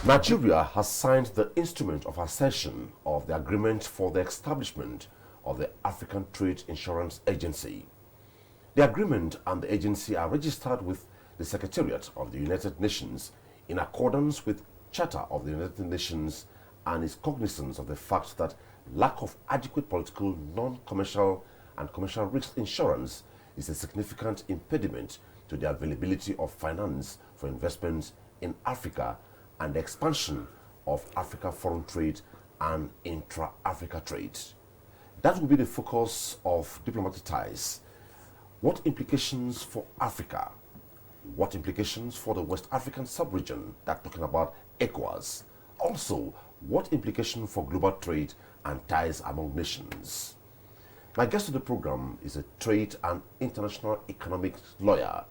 Nigeria has signed the instrument of accession of the agreement for the establishment of the African Trade Insurance Agency. The agreement and the agency are registered with the Secretariat of the United Nations in accordance with Charter of the United Nations and is cognizant of the fact that lack of adequate political, non-commercial and commercial risk insurance is a significant impediment to the availability of finance for investments in Africa and the expansion of Africa foreign trade and intra-Africa trade. That will be the focus of diplomatic ties. What implications for Africa? What implications for the West African sub-region? That's talking about ECOWAS. Also, what implication for global trade and ties among nations? My guest of the program is a trade and international economics lawyer,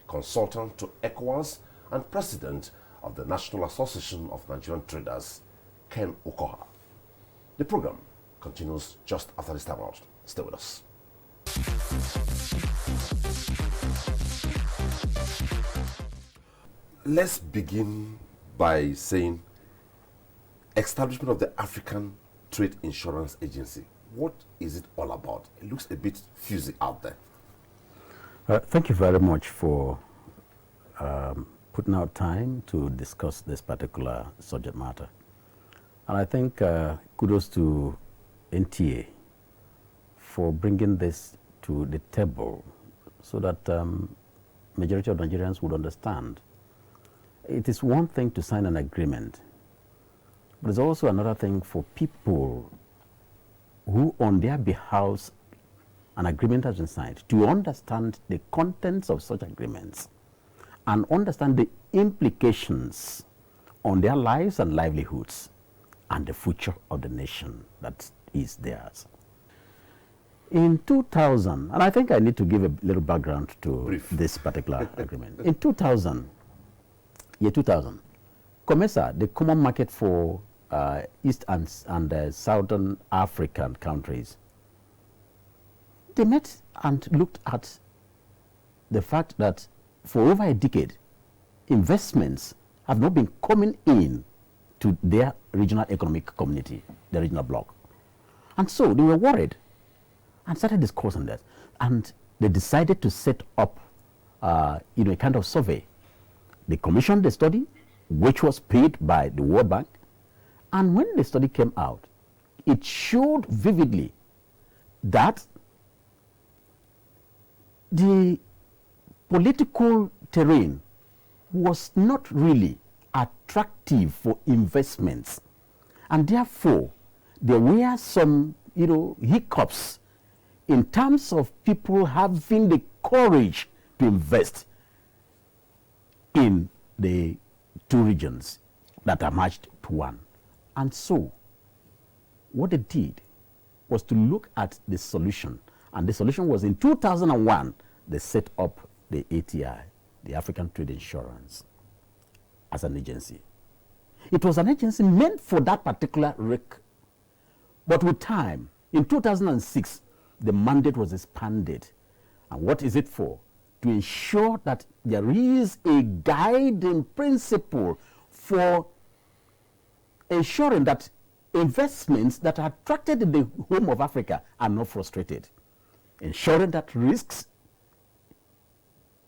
consultant to ECOWAS and president of the National Association of Nigerian Traders, Ken Ukaoha. The program continues just after this time out. Stay with us. Let's begin by saying establishment of the African Trade Insurance Agency. What is it all about? It looks a bit fuzzy out there. Thank you very much for putting out time to discuss this particular subject matter. And I think kudos to NTA for bringing this to the table so that majority of Nigerians would understand. It is one thing to sign an agreement, but it's also another thing for people who on their behalf an agreement has been signed to understand the contents of such agreements and understand the implications on their lives and livelihoods and the future of the nation that is theirs. In 2000, and I think I need to give a little background to this particular agreement. In 2000, year 2000, COMESA, the common market for East and Southern African countries, they met and looked at the fact that for over a decade, investments have not been coming in to their regional economic community, the regional bloc. And so they were worried and started discussing that. And they decided to set up a kind of survey. They commissioned the study, which was paid by the World Bank. And when the study came out, it showed vividly that the political terrain was not really attractive for investments. And therefore, there were some, hiccups in terms of people having the courage to invest in the two regions that are merged to one. And so, what they did was to look at the solution. And the solution was in 2001, they set up the ATI, the African Trade Insurance, as an agency. It was an agency meant for that particular RIC. But with time, in 2006, the mandate was expanded. And what is it for? To ensure that there is a guiding principle for ensuring that investments that are attracted in the home of Africa are not frustrated. Ensuring that risks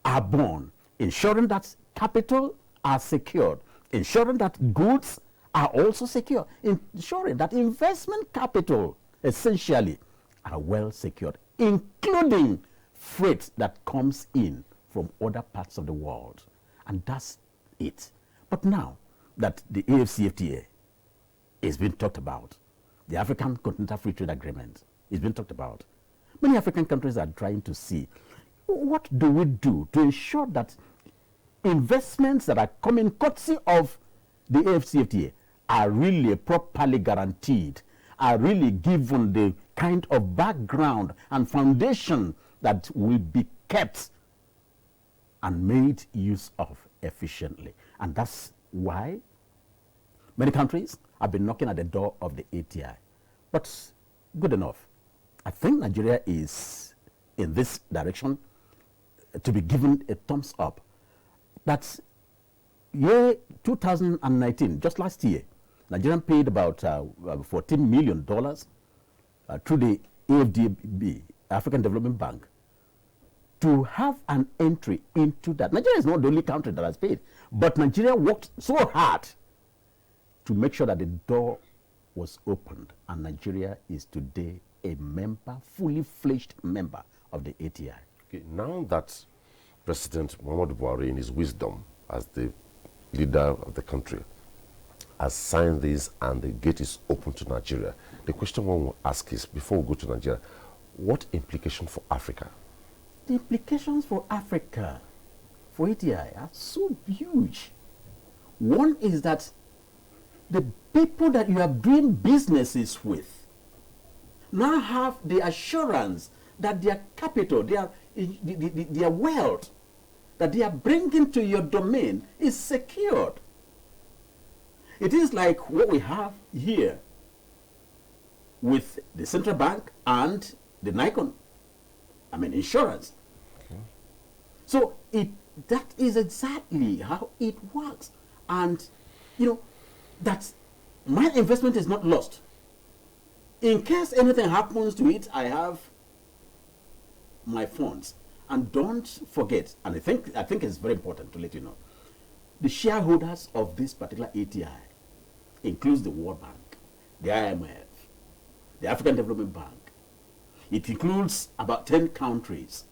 are borne, ensuring that capital are secured, ensuring that goods are also secure, ensuring that investment capital essentially are well secured, including freight that comes in from other parts of the world. And that's it. But now that the AFCFTA is being talked about, the African Continental Free Trade Agreement is being talked about, many African countries are trying to see what do we do to ensure that investments that are coming courtesy of the AFCFTA are really properly guaranteed, are really given the kind of background and foundation that will be kept and made use of efficiently. And that's why many countries have been knocking at the door of the ATI. But good enough. I think Nigeria is in this direction to be given a thumbs up. That year 2019, just last year, Nigeria paid about $14 million through the AFDB, African Development Bank, to have an entry into that. Nigeria is not the only country that has paid, but Nigeria worked so hard to make sure that the door was opened, and Nigeria is today a member, fully fledged member of the ATI. Okay, now that President Muhammadu Buhari, in his wisdom as the leader of the country, has signed this and the gate is open to Nigeria, the question one will ask is, before we go to Nigeria, what implication for Africa? The implications for Africa, for ATI, are so huge. One is that the people that you are doing businesses with now have the assurance that their capital, their wealth that they are bringing to your domain is secured. It is like what we have here with the central bank and the Nikon, insurance. Okay. So that is exactly how it works. And, that my investment is not lost. In case anything happens to it, I have my funds. And don't forget, and I think it's very important to let you know, the shareholders of this particular ATI includes the World Bank, the IMF, the African Development Bank. It includes about 10 countries.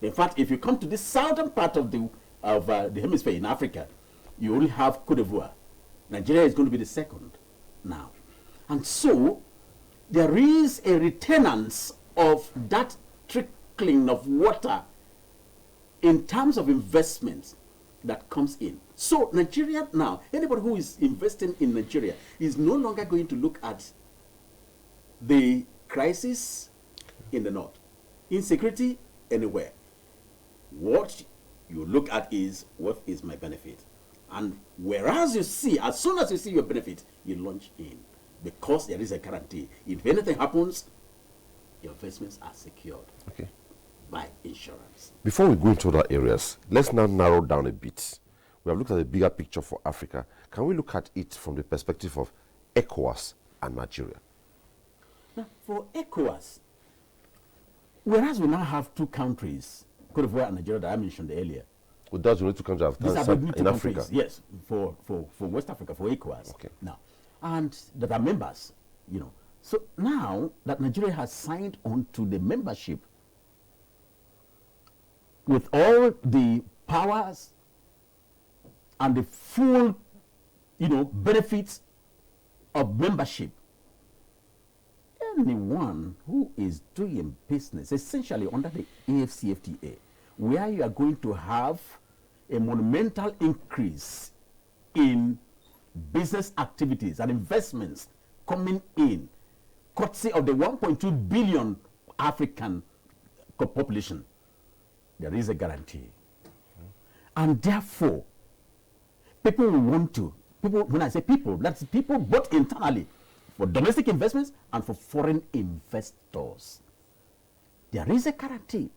In fact, if you come to the southern part of the hemisphere in Africa, you only have Cote d'Ivoire. Nigeria is going to be the second now. And so there is a retenance of that trickling of water in terms of investments that comes in. So Nigeria now, anybody who is investing in Nigeria is no longer going to look at the crisis in the north, insecurity anywhere. What you look at is, what is my benefit? And whereas you see, as soon as you see your benefit, you launch in, because there is a guarantee. If anything happens, your investments are secured by insurance. Before we go into other areas, let's now narrow down a bit. We have looked at the bigger picture for Africa. Can we look at it from the perspective of ECOWAS and Nigeria? Now, for ECOWAS, whereas we now have two countries, Cote d'Ivoire and Nigeria, that I mentioned earlier. Well, that's only two countries in Africa. Yes, for West Africa, for ECOWAS. Okay. Now, and that are members, So now that Nigeria has signed on to the membership with all the powers and the full, benefits of membership, anyone who is doing business essentially under the AFCFTA, where you are going to have a monumental increase in business activities and investments coming in, courtesy of the 1.2 billion African population, there is a guarantee. And therefore, people will want to, when I say people, that's people both internally, for domestic investments and for foreign investors. There is a guarantee.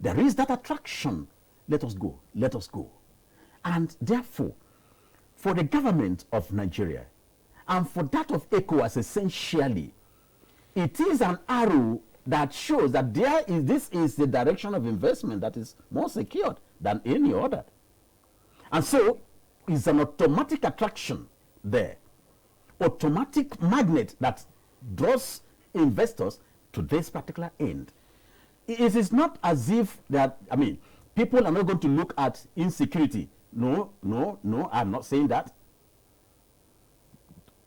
There is that attraction. Let us go. Let us go. And therefore, for the government of Nigeria and for that of ECOWAS essentially, it is an arrow that shows that this is the direction of investment that is more secured than any other. And so, it's an automatic attraction there, automatic magnet that draws investors to this particular end. It is not as if that, people are not going to look at insecurity. No, I'm not saying that.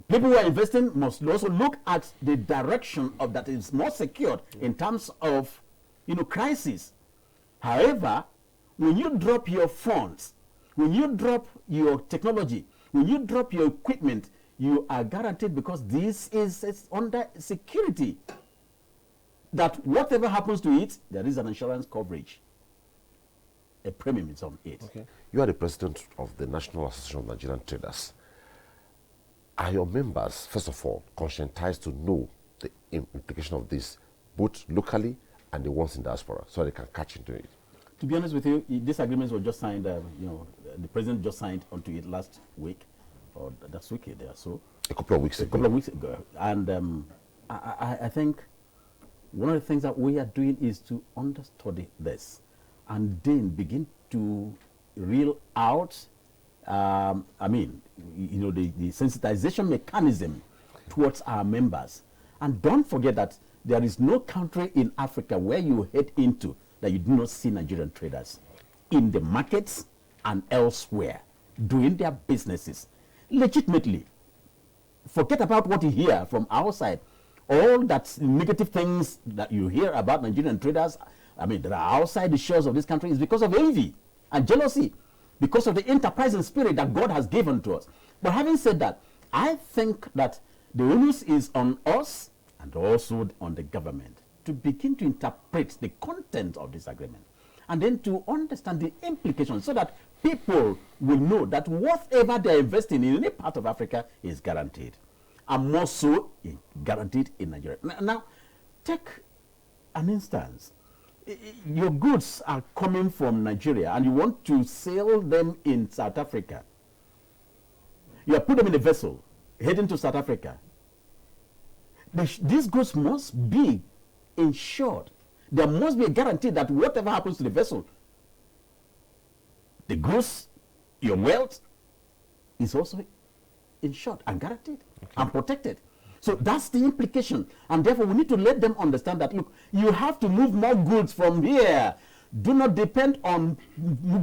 People who are investing must also look at the direction of that is more secured in terms of, crisis. However, when you drop your funds, when you drop your technology, when you drop your equipment, you are guaranteed, because this is under security, that whatever happens to it, there is an insurance coverage. A premium is on it. Okay. You are the president of the National Association of Nigerian Traders. Are your members, first of all, conscientized to know the implication of this, both locally and the ones in diaspora, so they can catch into it? To be honest with you, these agreements were just signed, the president just signed onto it last week, or last week there, so. A couple of weeks ago. And I think one of the things that we are doing is to understudy this and then begin to reel out, the sensitization mechanism towards our members. And don't forget that there is no country in Africa where you head into that you do not see Nigerian traders in the markets and elsewhere doing their businesses legitimately. Forget about what you hear from outside. All that negative things that you hear about Nigerian traders, that are outside the shores of this country, is because of envy and jealousy, because of the enterprising spirit that God has given to us. But having said that, I think that the onus is on us and also on the government to begin to interpret the content of this agreement and then to understand the implications so that people will know that whatever they're investing in any part of Africa is guaranteed, and more so guaranteed in Nigeria. Now, take an instance. Your goods are coming from Nigeria and you want to sell them in South Africa. You have put them in a vessel heading to South Africa. These goods must be insured. There must be a guarantee that whatever happens to the vessel, the goods, your wealth, is also insured and guaranteed and protected. So that's the implication. And therefore, we need to let them understand that, look, you have to move more goods from here. Do not depend on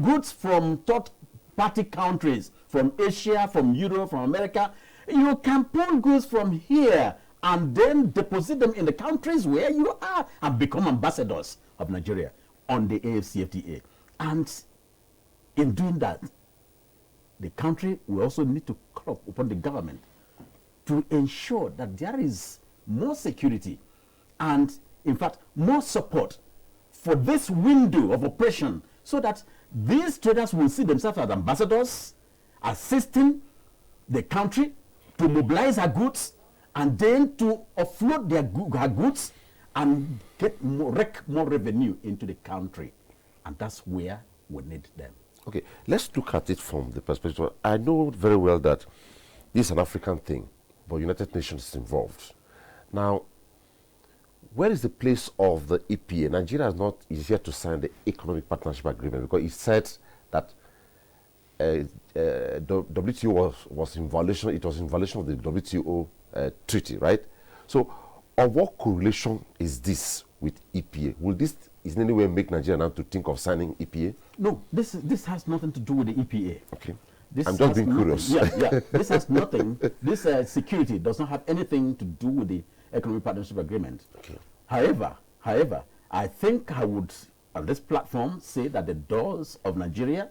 goods from third-party countries, from Asia, from Europe, from America. You can pull goods from here and then deposit them in the countries where you are and become ambassadors of Nigeria on the AFCFTA. And in doing that, the country will also need to call upon the government to ensure that there is more security and, in fact, more support for this window of operation so that these traders will see themselves as ambassadors, assisting the country to mobilize our goods and then to offload their goods and get rake more revenue into the country. And that's where we need them. Okay, let's look at it from the perspective. I know very well that this is an African thing, but United Nations is involved. Now, where is the place of the EPA? Nigeria is yet to sign the Economic Partnership Agreement because it said that WTO was in violation. It was in violation of the WTO treaty, right? So, of what correlation is this with EPA? Will this in any way make Nigeria now to think of signing EPA? No, this has nothing to do with the EPA. Okay. I'm just being curious. Yeah. This has nothing. This security does not have anything to do with the Economic Partnership Agreement. Okay. However, I think I would, on this platform, say that the doors of Nigeria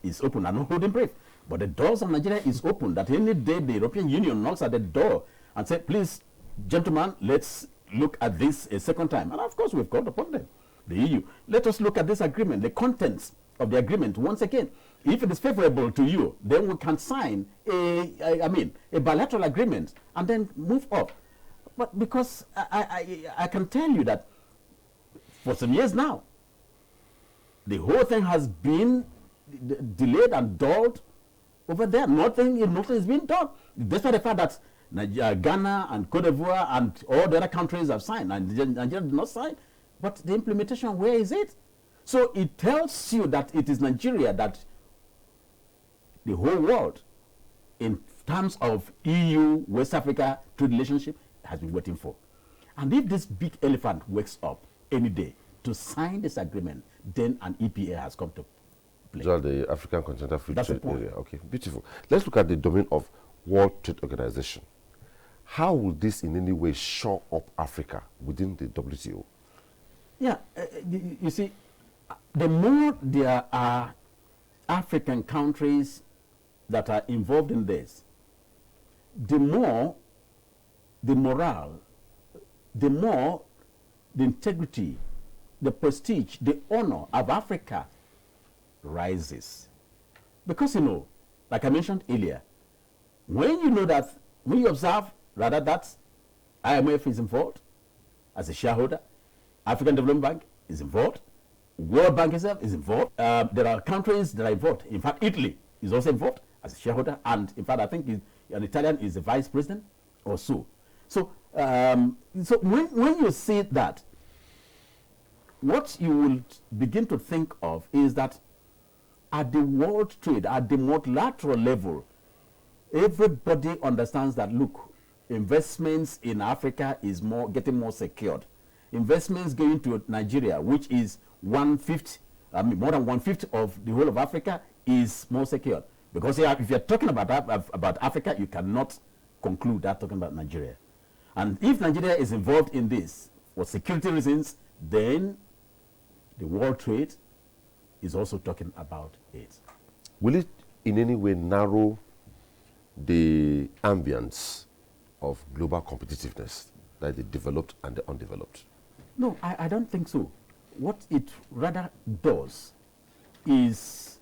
is open. I'm not holding brief, but the doors of Nigeria is open. That any day the European Union knocks at the door and says, please, gentlemen, let's look at this a second time. And of course, we've called upon them, the EU. Let us look at this agreement, the contents of the agreement once again. If it is favorable to you, then we can sign a bilateral agreement and then move up. But because I can tell you that for some years now, the whole thing has been delayed and dulled over there. Nothing is being done. Despite the fact that Ghana and Cote d'Ivoire and all the other countries have signed, Nigeria did not sign. But the implementation, where is it? So it tells you that it is Nigeria that the whole world, in terms of EU, West Africa trade relationship, has been waiting for. And if this big elephant wakes up any day to sign this agreement, then an EPA has come to play. So the African Continental Free Trade Area. Okay, beautiful. Let's look at the domain of World Trade Organization. How will this in any way shore up Africa within the WTO? Yeah, you see, the more there are African countries that are involved in this, the more the morale, the more the integrity, the prestige, the honor of Africa rises. Because, like I mentioned earlier, when you observe rather that IMF is involved as a shareholder, African Development Bank is involved, World Bank itself is involved. There are countries that are involved. In fact, Italy is also involved as a shareholder, and in fact, I think an Italian is the vice president or so. So, so when you see that, what you will begin to think of is that at the world trade, at the multilateral level, everybody understands that, look, investments in Africa is getting more secured. Investments going to Nigeria, which is more than 1/5 of the whole of Africa, is more secured. Because if you're talking about Africa, you cannot conclude that talking about Nigeria. And if Nigeria is involved in this for security reasons, then the world trade is also talking about it. Will it in any way narrow the ambience of global competitiveness, like the developed and the undeveloped? No, I don't think so. What it rather does is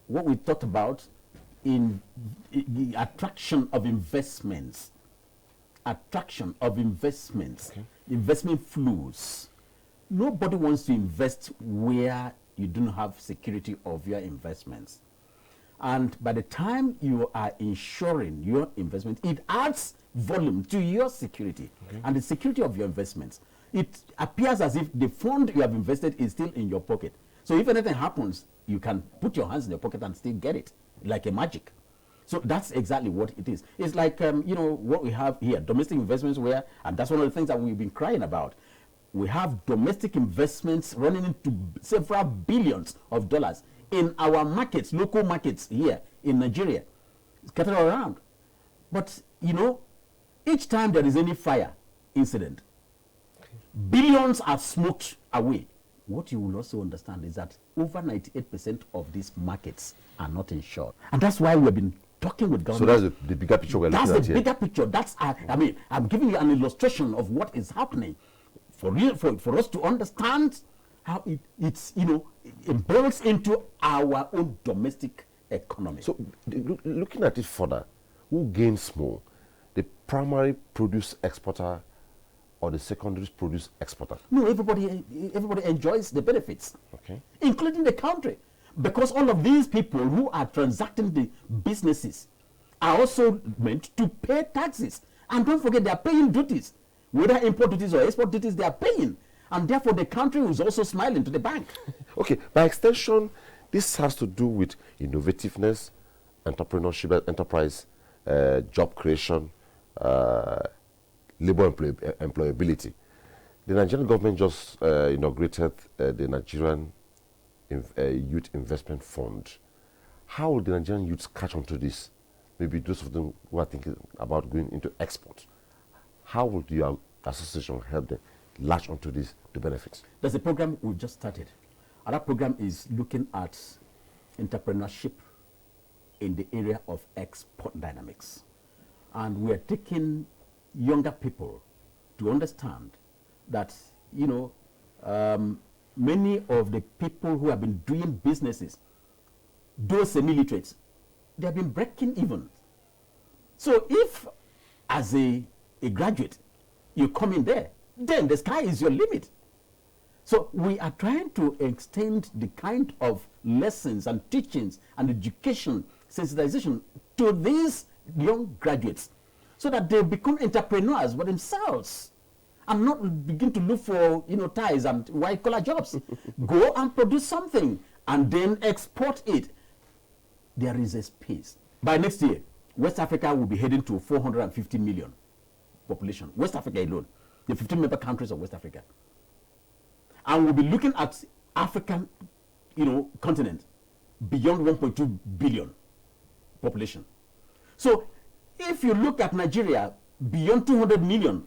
what we talked about in the attraction of investments. Attraction of investments, okay. Investment flows. Nobody wants to invest where you don't have security of your investments. And by the time you are insuring your investment, it adds volume to your security, okay. And the security of your investments. It appears as if the fund you have invested is still in your pocket. So if anything happens, you can put your hands in your pocket and still get it, like a magic. So that's exactly what it is. It's like, you know, what we have here, domestic investments where, and that's one of the things that we've been crying about. We have domestic investments running into several billions of dollars in our markets, local markets here in Nigeria, scattered around. But, you know, each time there is any fire incident, billions are smoked away. What you will also understand is that over 98% of these markets are not insured. And that's why we've been talking with government. So that's the bigger picture we're looking at here. That's the bigger picture. That's, I mean, I'm giving you an illustration of what is happening for us to understand how it's, you know, it builds into our own domestic economy. So looking at it further, who gains more? The primary produce exporter or the secondary produce exporter? No, everybody enjoys the benefits, okay, including the country, because all of these people who are transacting the businesses are also meant to pay taxes. And don't forget, they are paying duties, whether import duties or export duties, they are paying. And therefore, the country is also smiling to the bank. Okay, by extension, this has to do with innovativeness, entrepreneurship, enterprise, job creation, labor employability. The Nigerian government just inaugurated the Nigerian Youth Investment Fund. How will the Nigerian youths catch on to this? Maybe those of them who are thinking about going into export. How will your association help them latch onto this to benefit? There's a program we've just started. And that program is looking at entrepreneurship in the area of export dynamics. And we are taking younger people to understand that, you know, many of the people who have been doing businesses, those semi-literates, they have been breaking even. So if, as a graduate, you come in there, then the sky is your limit. So we are trying to extend the kind of lessons and teachings and education, sensitization to these young graduates, so that they become entrepreneurs by themselves and not begin to look for, you know, ties and white-collar jobs. Go and produce something and then export it. There is a space. By next year, West Africa will be heading to 450 million population. West Africa alone, the 15 member countries of West Africa. And we'll be looking at African, you know, continent beyond 1.2 billion population. So if you look at Nigeria, beyond 200 million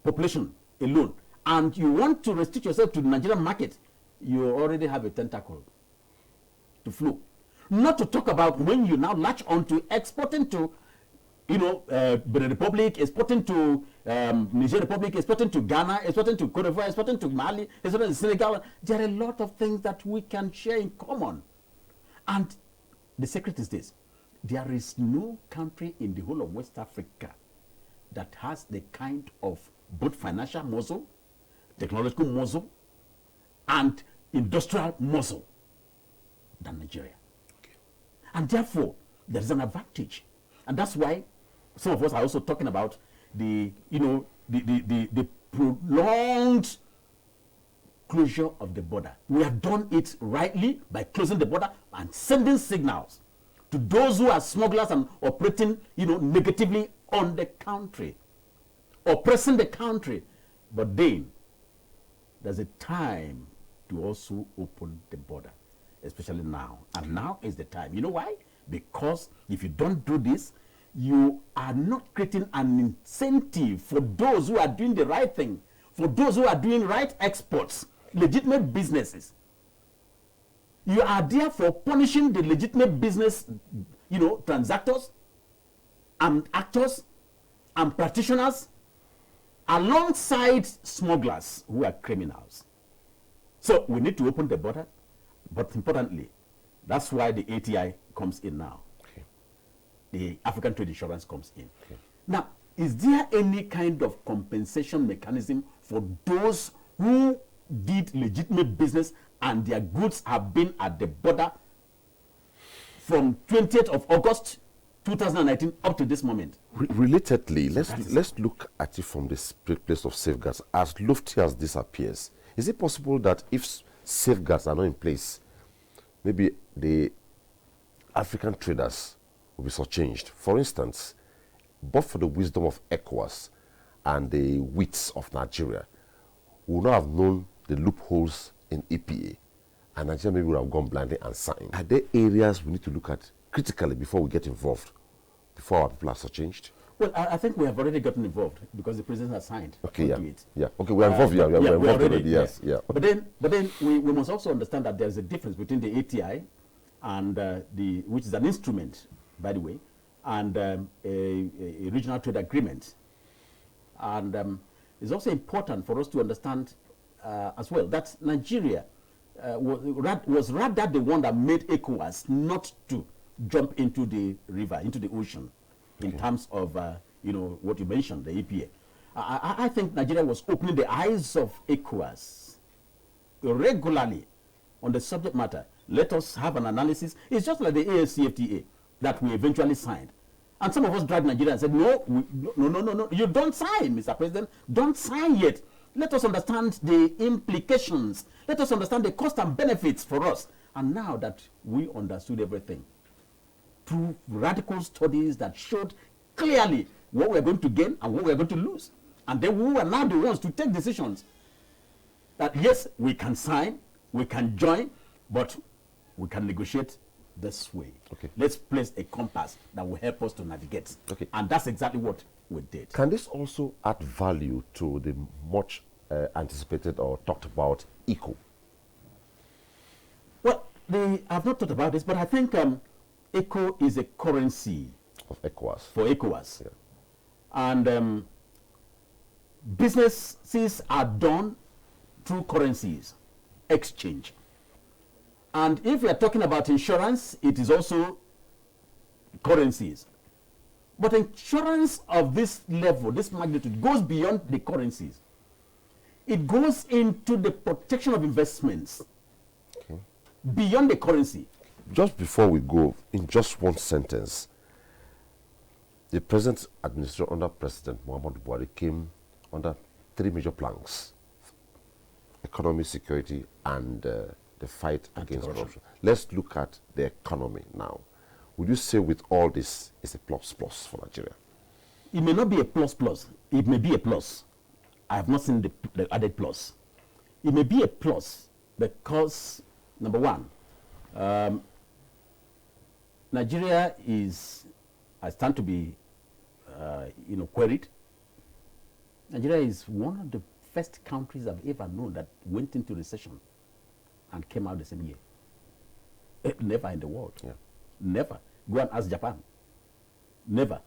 population alone, and you want to restrict yourself to the Nigerian market, you already have a tentacle to flow. Not to talk about when you now latch on to exporting to, you know, Benin Republic, exporting to Niger Republic, exporting to Ghana, exporting to Cote d'Ivoire, exporting to Mali, exporting to Senegal. There are a lot of things that we can share in common. And the secret is this: there is no country in the whole of West Africa that has the kind of both financial muscle, technological muscle, and industrial muscle than Nigeria. Okay. And therefore, there is an advantage. And that's why some of us are also talking about the prolonged closure of the border. We have done it rightly by closing the border and sending signals to those who are smugglers and operating, negatively on the country, oppressing the country. But then, there's a time to also open the border, especially now. And now is the time. You know why? Because if you don't do this, you are not creating an incentive for those who are doing the right thing, for those who are doing right exports, legitimate businesses. You are therefore punishing the legitimate business, transactors and actors and practitioners alongside smugglers who are criminals. So we need to open the border, but importantly, that's why the ATI comes in now. Okay. The African Trade Insurance comes in. Okay. Now, is there any kind of compensation mechanism for those who did legitimate business and their goods have been at the border from 20th of August 2019 up to this moment? Relatedly, let's look at it from this place of safeguards. As lofty as this appears, is it possible that if safeguards are not in place, maybe the African traders will be shortchanged? For instance, but for the wisdom of ECOWAS and the wits of Nigeria, we would not have known the loopholes in EPA, and Nigeria maybe would have gone blindly and signed. Are there areas we need to look at critically before we get involved, before our people are changed? Well, I think we have already gotten involved because the president has signed. Okay, yeah. Okay, we're involved. We're involved already. Yes, yeah. Okay. But then we must also understand that there's a difference between the ATI and which is an instrument, by the way, and a regional trade agreement. And it's also important for us to understand as well that Nigeria was rather the one that made ECOWAS not to jump into the river, into the ocean, in terms of what you mentioned, the EPA. I think Nigeria was opening the eyes of ECOWAS regularly on the subject matter. Let us have an analysis. It's just like the AFCFTA that we eventually signed. And some of us dragged Nigeria and said, no, you don't sign, Mr. President. Don't sign yet. Let us understand the implications. Let us understand the cost and benefits for us. And now that we understood everything, through radical studies that showed clearly what we're going to gain and what we're going to lose. And then we are now the ones to take decisions that, yes, we can sign, we can join, but we can negotiate this way. Okay. Let's place a compass that will help us to navigate. Okay. And that's exactly what we did. Can this also add value to the much anticipated or talked about ECO? Well, I've not thought about this, but I think ECO is a currency of ECOWAS. For ECOWAS. Yeah. And businesses are done through currencies, exchange. And if we are talking about insurance, it is also currencies. But insurance of this level, this magnitude, goes beyond the currencies. It goes into the protection of investments, beyond the currency. Just before we go, in just one sentence, the present administration under President Muhammadu Buhari came under 3 major planks: economy, security, and the fight against corruption. Let's look at the economy now. Would you say with all this, it's a plus for Nigeria? It may not be a plus. It may be a plus. I have not seen the added plus. It may be a plus because, number one, Nigeria I stand to be, queried. Nigeria is one of the first countries I've ever known that went into recession and came out the same year. Never in the world. Yeah. Never. Go and ask Japan. Never.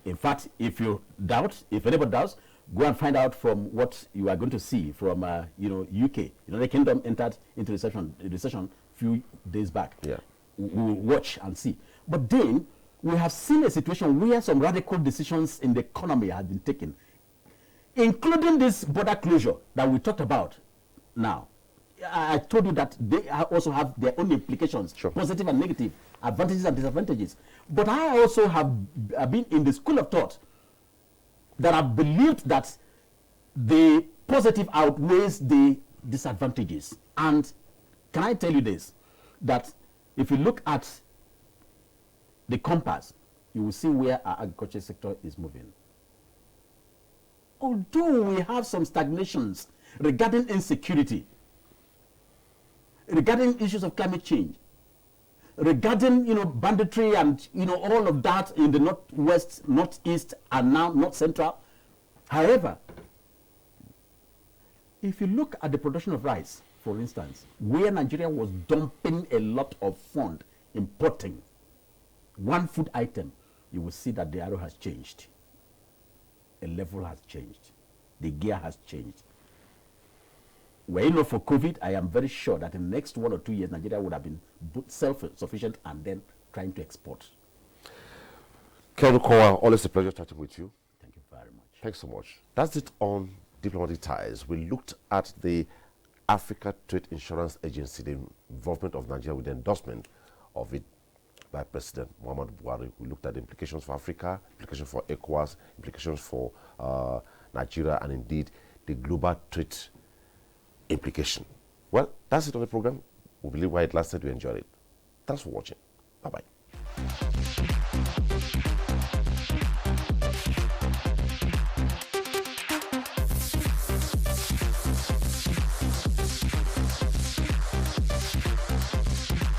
In fact, if anybody doubts, go and find out from what you are going to see from, UK. United Kingdom entered into recession a few days back. Yeah. We'll watch and see. But then, we have seen a situation where some radical decisions in the economy have been taken, including this border closure that we talked about now. I told you that they also have their own implications, Sure. positive and negative, advantages and disadvantages. But I also have been in the school of thought that I believed that the positive outweighs the disadvantages. And can I tell you this, that if you look at the compass, you will see where our agriculture sector is moving. Although we have some stagnations regarding insecurity, regarding issues of climate change, regarding banditry and all of that in the northwest, northeast, and now north central. However, if you look at the production of rice, for instance, where Nigeria was dumping a lot of fund importing one food item, you will see that the arrow has changed. The level has changed. The gear has changed. Were it not for COVID, I am very sure that in the next 1 or 2 years, Nigeria would have been self-sufficient and then trying to export. Ken Ukaoha, always a pleasure chatting with you. Thank you very much. Thanks so much. That's it on Diplomatic Ties. We looked at the Africa Trade Insurance Agency, the involvement of Nigeria with the endorsement of it by President Muhammadu Buhari. We looked at the implications for Africa, implications for ECOWAS, implications for Nigeria, and indeed the global trade implication. Well, that's it on the program. We believe while it lasted, we enjoyed it. Thanks for watching. Bye-bye.